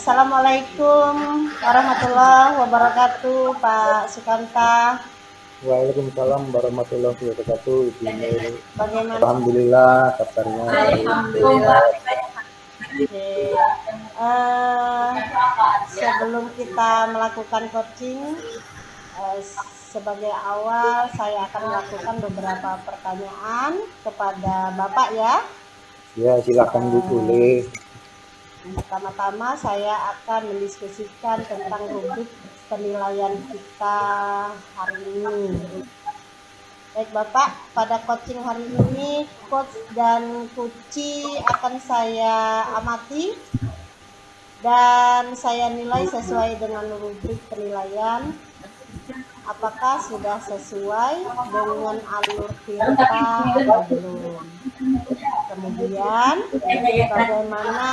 Assalamualaikum warahmatullahi wabarakatuh, Pak Sukanta. Waalaikumsalam warahmatullahi wabarakatuh, Ibu Nur. Bagaimana? Alhamdulillah kabarnya baik. Alhamdulillah. Oke. Sebelum kita melakukan coaching, sebagai awal saya akan melakukan beberapa pertanyaan kepada Bapak ya. Ya, silakan Bu, boleh. Pertama-tama saya akan mendiskusikan tentang rubrik penilaian kita hari ini. Baik Bapak, pada coaching hari ini coach dan kuci akan saya amati dan saya nilai sesuai dengan rubrik penilaian. Apakah sudah sesuai dengan alur kita atau belum? Kemudian bagaimana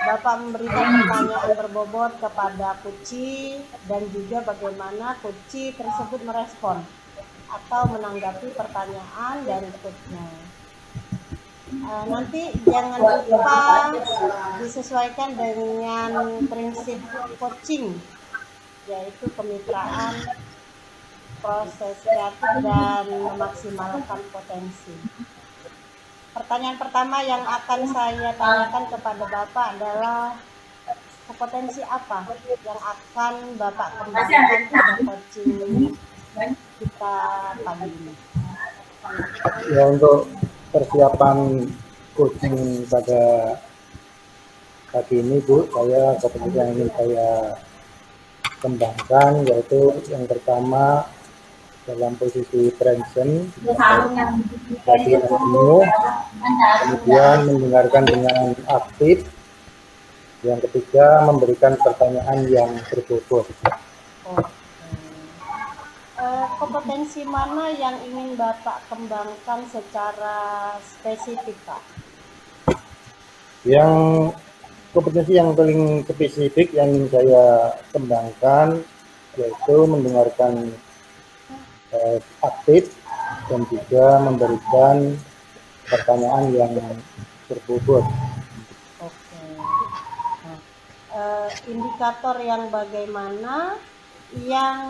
Bapak memberikan pertanyaan berbobot kepada Kuci dan juga bagaimana Kuci tersebut merespon atau menanggapi pertanyaan dari coachnya. Nanti jangan lupa disesuaikan dengan prinsip coaching, yaitu kemitraan, proses kreatif, dan memaksimalkan potensi. Pertanyaan pertama yang akan saya tanyakan kepada Bapak adalah kompetensi apa yang akan Bapak kembangkan pada coaching kita pagi ini? Ya, untuk persiapan coaching pada pagi ini Bu, saya kompetensi yang ingin saya kembangkan yaitu yang pertama dalam posisi present, hadir penuh, kemudian mendengarkan dengan aktif, yang ketiga memberikan pertanyaan yang berbobot. Kompetensi mana yang ingin Bapak kembangkan secara spesifik, Pak? Yang kompetensi yang paling spesifik yang ingin saya kembangkan yaitu mendengarkan aktif dan juga memberikan pertanyaan yang berbobot. Oke. Indikator yang bagaimana yang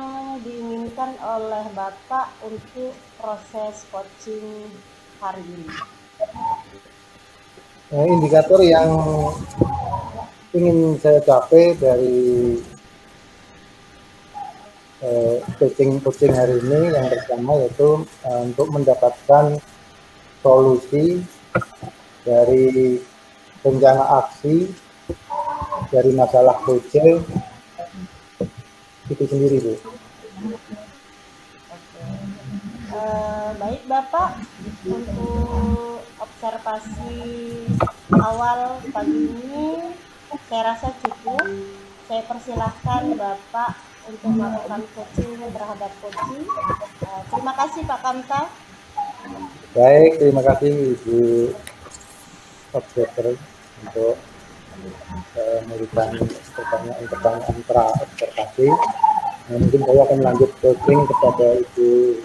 diinginkan oleh Bapak untuk proses coaching hari ini? Indikator yang ingin saya capai dari coaching hari ini yang pertama yaitu untuk mendapatkan solusi dari rencana aksi dari masalah project itu sendiri Bu. Baik Bapak, untuk observasi awal pagi ini saya rasa cukup. Saya persilahkan Bapak untuk melakukan coaching terhadap coaching. Terima kasih Pak Kamta. Baik, terima kasih Ibu Observer untuk memberikan pertanyaan observasi. Mungkin saya akan lanjut coaching kepada Ibu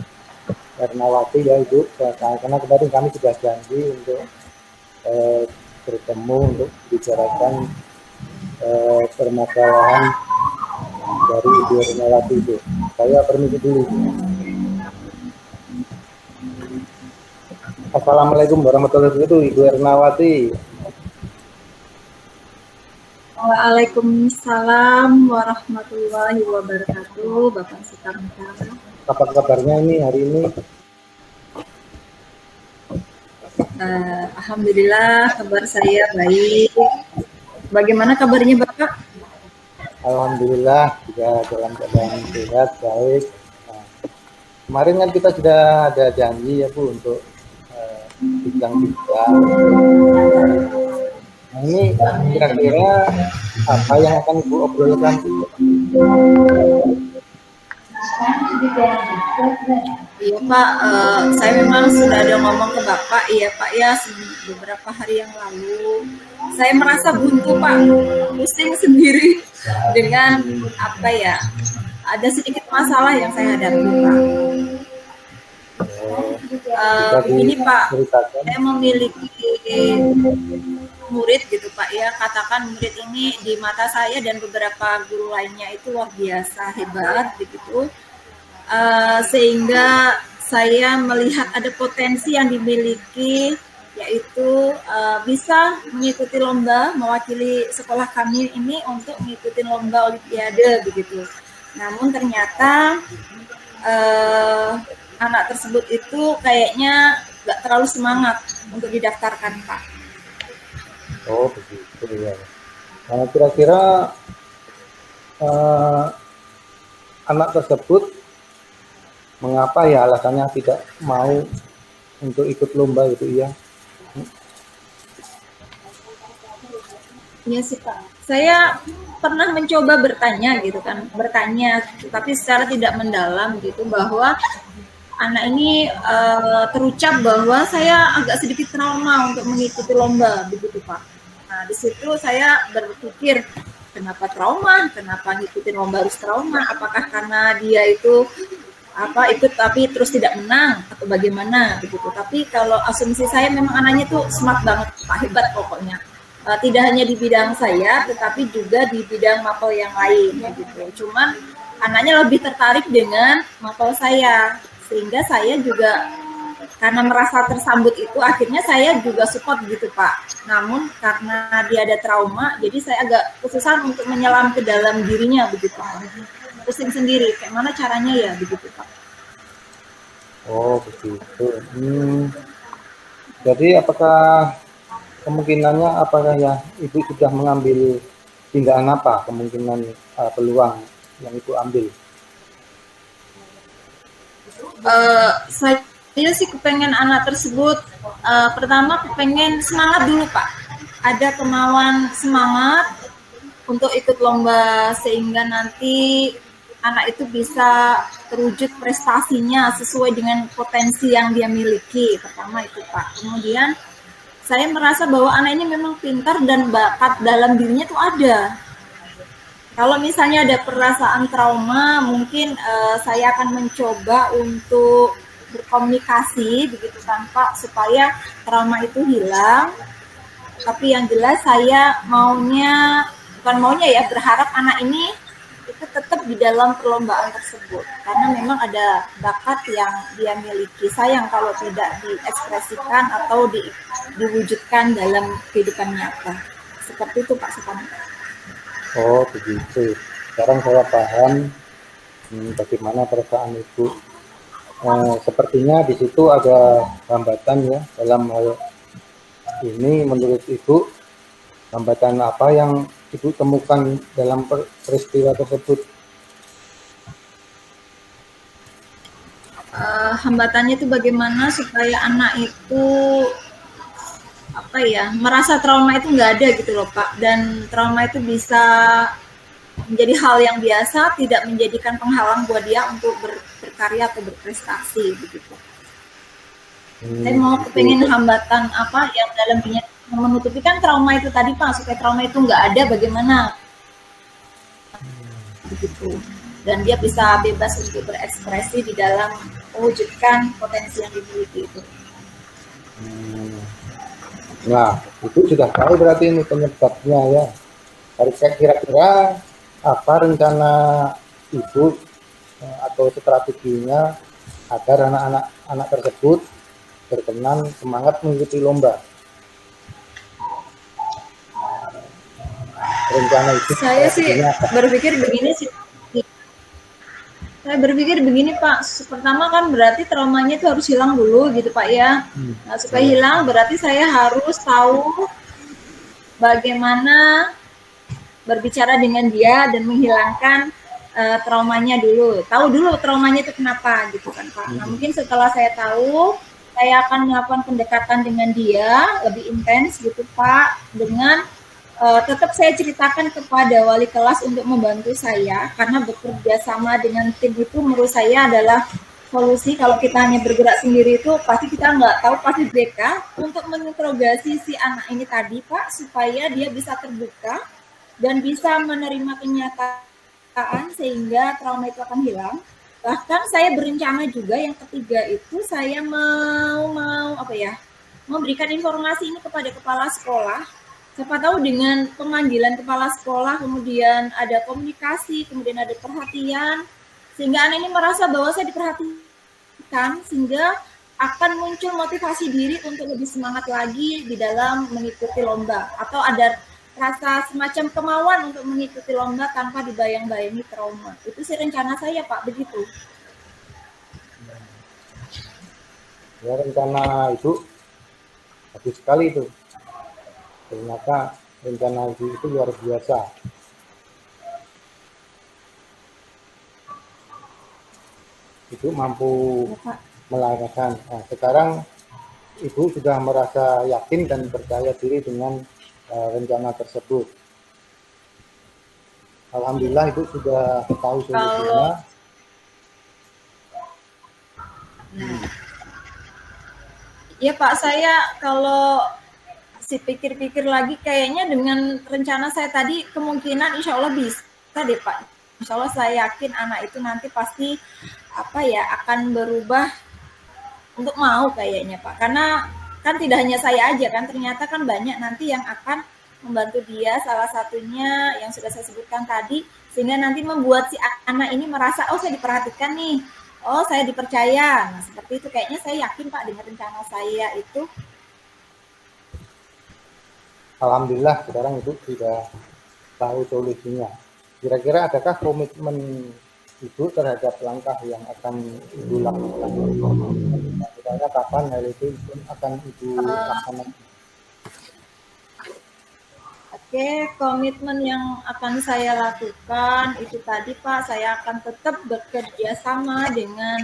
Ernawati ya Ibu, karena kemarin kami sudah janji untuk bertemu untuk bicarakan permasalahan dari Ibu Ernawati itu. Saya permisi dulu. Assalamualaikum warahmatullahi wabarakatuh, Ibu Ernawati. Waalaikumsalam warahmatullahi wabarakatuh, Bapak Sukanta. Apa kabarnya ini hari ini? Alhamdulillah, kabar saya baik. Bagaimana kabarnya Bapak? Alhamdulillah juga dalam keadaan sehat, baik. Nah, kemarin kan kita sudah ada janji ya Bu untuk bincang-bincang. Nah, ini kira-kira apa yang akan Ibu obrolkan? Iya Pak, saya memang sudah ada ngomong ke Bapak, iya Pak ya, beberapa hari yang lalu. Saya merasa buntu Pak, pusing sendiri dengan apa ya, ada sedikit masalah yang saya hadapi Pak. Ini Pak, saya memiliki murid gitu Pak ya, katakan murid ini di mata saya dan beberapa guru lainnya itu luar biasa hebat begitu. Sehingga saya melihat ada potensi yang dimiliki, yaitu bisa mengikuti lomba, mewakili sekolah kami ini untuk mengikuti lomba olimpiade begitu. Namun ternyata anak tersebut itu kayaknya nggak terlalu semangat untuk didaftarkan Pak. Oh begitu ya. Nah, kira-kira anak tersebut mengapa ya alasannya tidak mau untuk ikut lomba itu ya? Iya sih Pak. Saya pernah mencoba bertanya gitu kan, bertanya, tapi secara tidak mendalam gitu bahwa anak ini terucap bahwa saya agak sedikit trauma untuk mengikuti lomba begitu Pak. Nah di situ saya berpikir kenapa trauma, kenapa ngikutin lomba harus trauma? Apakah karena dia itu ikut tapi terus tidak menang atau bagaimana begitu. Tapi kalau asumsi saya memang anaknya tuh smart banget, Pak, hebat pokoknya. Tidak hanya di bidang saya tetapi juga di bidang mapel yang lain gitu. Cuman anaknya lebih tertarik dengan mapel saya, sehingga saya juga karena merasa tersambut itu akhirnya saya juga support gitu Pak. Namun karena dia ada trauma, jadi saya agak kesusahan untuk menyelam ke dalam dirinya begitu. Pusing sendiri, kayak mana caranya ya begitu Pak. Oh begitu. Jadi apakah kemungkinannya apakah ya ibu sudah mengambil tindakan apa kemungkinan peluang yang ibu ambil? Saya sih kepengen anak tersebut pertama kepengen semangat dulu Pak. Ada kemauan semangat untuk ikut lomba sehingga nanti anak itu bisa terwujud prestasinya sesuai dengan potensi yang dia miliki. Pertama itu Pak. Kemudian saya merasa bahwa anak ini memang pintar dan bakat dalam dirinya tuh ada. Kalau misalnya ada perasaan trauma, mungkin saya akan mencoba untuk berkomunikasi begitu kan Pak, supaya trauma itu hilang. Tapi yang jelas saya berharap anak ini itu tetap di dalam perlombaan tersebut karena memang ada bakat yang dia miliki. Sayang kalau tidak diekspresikan atau diwujudkan dalam kehidupan nyata. Seperti itu Pak Supani. Oh begitu. Sekarang saya paham bagaimana perasaan ibu. Sepertinya di situ ada hambatan ya dalam hal ini. Menurut ibu hambatan apa yang ibu temukan dalam peristiwa tersebut? Hambatannya itu bagaimana supaya anak itu merasa trauma itu nggak ada gitu loh Pak, dan trauma itu bisa menjadi hal yang biasa, tidak menjadikan penghalang buat dia untuk berkarya atau berprestasi begitu. Saya mau kepengen hambatan apa yang dalam dirinya menutupi kan trauma itu tadi Pak, supaya trauma itu nggak ada bagaimana begitu, dan dia bisa bebas untuk berekspresi di dalam mewujudkan potensi yang dimiliki itu. Nah, ibu sudah tahu berarti ini penyebabnya ya. Kira-kira apa rencana ibu atau strateginya agar anak-anak tersebut berkenan semangat mengikuti lomba? Rencana itu saya sih berpikir begini sih. Saya berpikir begini Pak, pertama kan berarti traumanya itu harus hilang dulu gitu Pak ya. Nah, supaya hilang berarti saya harus tahu bagaimana berbicara dengan dia dan menghilangkan traumanya dulu. Tahu dulu traumanya itu kenapa gitu kan Pak. Nah mungkin setelah saya tahu, saya akan melakukan pendekatan dengan dia lebih intens gitu Pak, dengan tetap saya ceritakan kepada wali kelas untuk membantu saya, karena bekerja sama dengan tim itu menurut saya adalah solusi. Kalau kita hanya bergerak sendiri itu pasti kita nggak tahu, pasti BK untuk menginterogasi si anak ini tadi Pak, supaya dia bisa terbuka dan bisa menerima kenyataan sehingga trauma itu akan hilang. Bahkan saya berencana juga yang ketiga itu saya mau memberikan informasi ini kepada kepala sekolah siapa tahu dengan pemanggilan kepala sekolah, kemudian ada komunikasi, kemudian ada perhatian, sehingga anak ini merasa bahwa saya diperhatikan, sehingga akan muncul motivasi diri untuk lebih semangat lagi di dalam mengikuti lomba, atau ada rasa semacam kemauan untuk mengikuti lomba tanpa dibayang-bayangi trauma. Itu sih rencana saya, Pak, begitu. Ya, rencana itu bagus sekali itu. Ternyata rencana itu luar biasa. Itu mampu Ya, Pak. melahirkan. Nah, sekarang Ibu sudah merasa yakin dan percaya diri dengan rencana tersebut. Alhamdulillah Ibu sudah tahu solusinya. Nah, ya Pak, saya kalau pikir-pikir lagi kayaknya dengan rencana saya tadi kemungkinan insya Allah bisa deh Pak. Insya Allah saya yakin anak itu nanti pasti akan berubah untuk mau kayaknya Pak. Karena kan tidak hanya saya aja kan, ternyata kan banyak nanti yang akan membantu dia, salah satunya yang sudah saya sebutkan tadi, sehingga nanti membuat si anak ini merasa, oh saya diperhatikan nih, oh saya dipercaya. Nah seperti itu kayaknya saya yakin Pak dengan rencana saya itu. Alhamdulillah sekarang Ibu sudah tahu solusinya. Kira-kira adakah komitmen Ibu terhadap langkah yang akan Ibu lakukan? Misalnya kapan hal itu akan Ibu laksanakan? Oke, komitmen yang akan saya lakukan itu tadi Pak, saya akan tetap bekerja sama dengan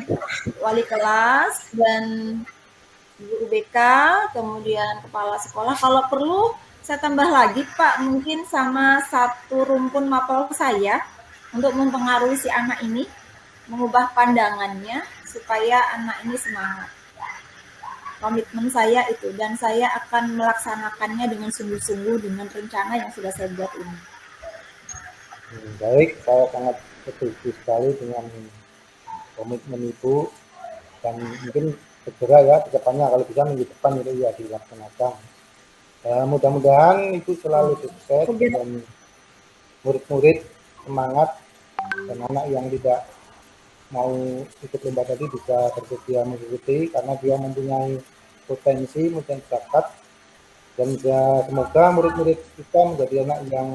wali kelas dan guru BK, kemudian kepala sekolah. Kalau perlu saya tambah lagi Pak, mungkin sama satu rumpun mapel saya untuk mempengaruhi si anak ini, mengubah pandangannya supaya anak ini semangat. Komitmen saya itu, dan saya akan melaksanakannya dengan sungguh-sungguh dengan rencana yang sudah saya buat ini. Baik, saya sangat setuju sekali dengan komitmen Ibu dan mungkin segera ya ke depannya kalau bisa minggu depan itu ya dilaksanakan. Mudah-mudahan Ibu selalu sukses dan murid-murid semangat dan anak yang tidak mau ikut lomba tadi bisa bersedia mengikuti karena dia mempunyai potensi, bakat dan semoga murid-murid kita menjadi anak yang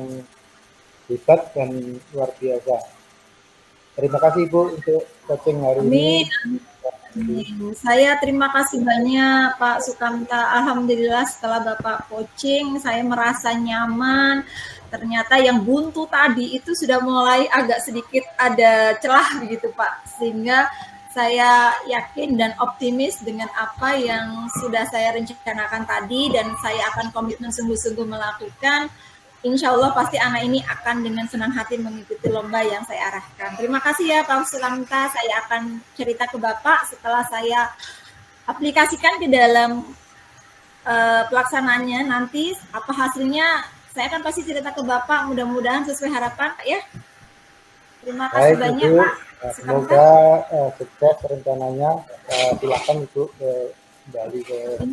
hebat dan luar biasa. Terima kasih Ibu untuk coaching hari ini. Saya terima kasih banyak Pak Sukamta. Alhamdulillah setelah Bapak coaching saya merasa nyaman. Ternyata yang buntu tadi itu sudah mulai agak sedikit ada celah begitu Pak. Sehingga saya yakin dan optimis dengan apa yang sudah saya rencanakan tadi dan saya akan komitmen sungguh-sungguh melakukan. Insya Allah pasti anak ini akan dengan senang hati mengikuti lomba yang saya arahkan. Terima kasih ya Pak Sukamta. Saya akan cerita ke Bapak setelah saya aplikasikan ke dalam pelaksanaannya nanti apa hasilnya. Saya akan pasti cerita ke Bapak. Mudah-mudahan sesuai harapan Pak ya. Terima kasih banyak Pak. Semoga sukses rencananya. Silakan Ibu kembali ke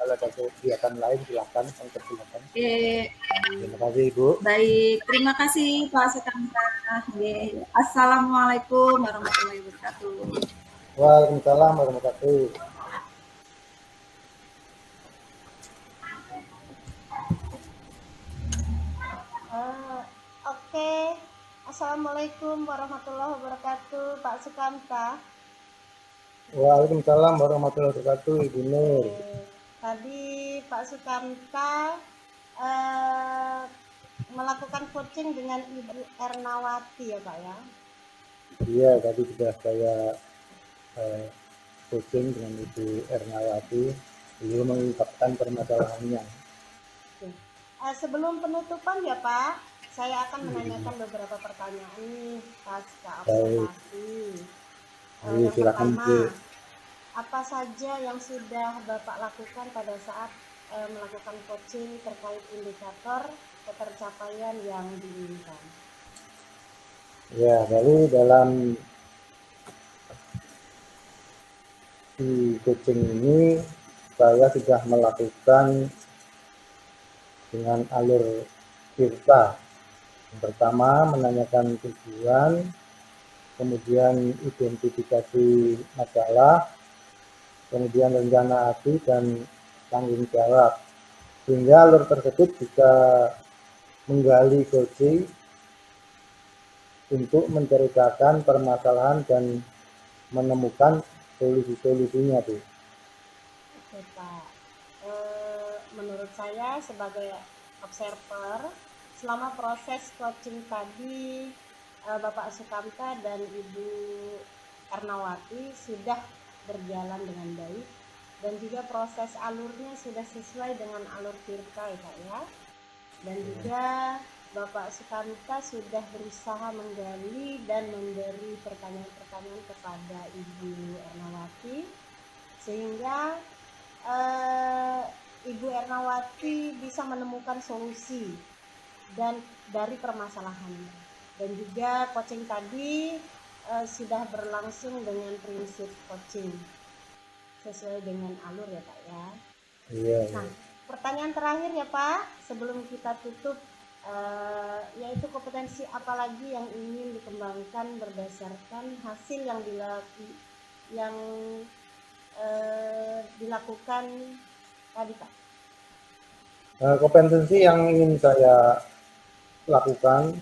kalau ada kegiatan lain silakan. Terima kasih Ibu. Baik, terima kasih Pak Sukamta. Assalamualaikum warahmatullahi wabarakatuh. Waalaikumsalam warahmatullahi wabarakatuh. Oke. Assalamualaikum warahmatullahi wabarakatuh, Pak Sukamta. Waalaikumsalam warahmatullahi wabarakatuh, Ibu Nur. Tadi Pak Sukamta melakukan coaching dengan Ibu Ernawati ya Pak ya? Iya, tadi sudah saya coaching dengan Ibu Ernawati. Beliau mengungkapkan permasalahannya. Sebelum penutupan ya Pak, saya akan menanyakan beberapa pertanyaan nih pasca observasi. Yang pertama, apa saja yang sudah Bapak lakukan pada saat melakukan coaching terkait indikator ketercapaian yang diinginkan? Ya, lalu dalam di coaching ini saya sudah melakukan dengan alur Tirta. Yang pertama menanyakan tujuan, kemudian identifikasi masalah, kemudian rencana aksi dan tanggung jawab. Sehingga alur tersebut bisa menggali coaching untuk menceritakan permasalahan dan menemukan solusi-solusinya tuh. Oke Pak. Menurut saya sebagai observer, selama proses coaching tadi Bapak Sukamta dan Ibu Ernawati sudah berjalan dengan baik dan juga proses alurnya sudah sesuai dengan alur Tirta ya Pak ya. Dan juga Bapak Sukamta sudah berusaha menggali dan memberi pertanyaan-pertanyaan kepada Ibu Ernawati sehingga Ibu Ernawati bisa menemukan solusi dan dari permasalahannya. Dan juga coaching tadi sudah berlangsung dengan prinsip coaching sesuai dengan alur ya Pak ya. Iya. Nah, pertanyaan terakhir ya Pak sebelum kita tutup, yaitu kompetensi apa lagi yang ingin dikembangkan berdasarkan hasil yang dilakukan tadi Pak. Kompetensi yang ingin saya lakukan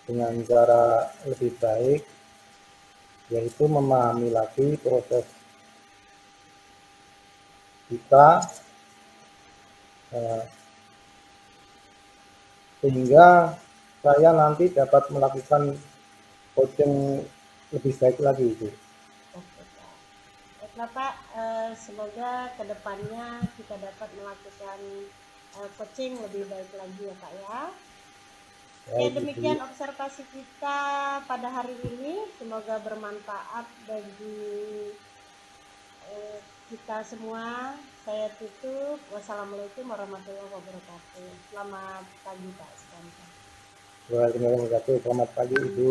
dengan cara lebih baik yaitu memahami lagi proses kita sehingga saya nanti dapat melakukan coaching lebih baik lagi itu. Oke Pak. Baiklah Pak, semoga kedepannya kita dapat melakukan coaching lebih baik lagi ya Pak ya. Ya demikian observasi kita pada hari ini, semoga bermanfaat bagi kita semua. Saya tutup. Wassalamualaikum warahmatullahi wabarakatuh. Selamat pagi Pak Sukamta. Waalaikumsalam warahmatullahi wabarakatuh. Selamat pagi Ibu.